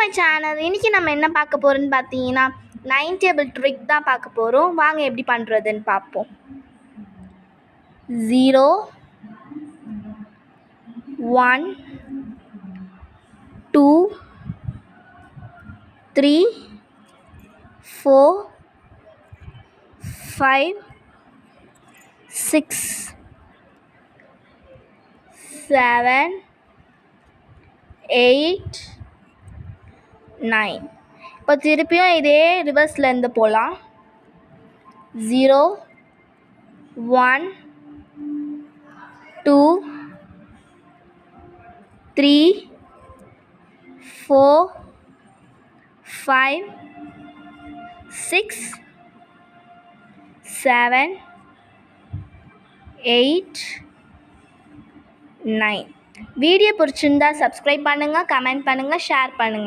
My channel. இன்றைக்கி நம்ம என்ன பார்க்க போகிறோன்னு பார்த்தீங்கன்னா 9 டேபிள் ட்ரிக் தான் பார்க்க போகிறோம். வாங்க எப்படி பண்ணுறதுன்னு பார்ப்போம். 0 1 2 3 4 5 6 7 8 9. இப்போ திருப்பியும் இதே ரிவர்ஸ்லேருந்து போகலாம். 0 1 2 3 4 5 6 7 8 9. வீடியோ பிடிச்சிருந்தா சப்ஸ்கிரைப் பண்ணுங்கள், கமெண்ட் பண்ணுங்கள், ஷேர் பண்ணுங்கள்.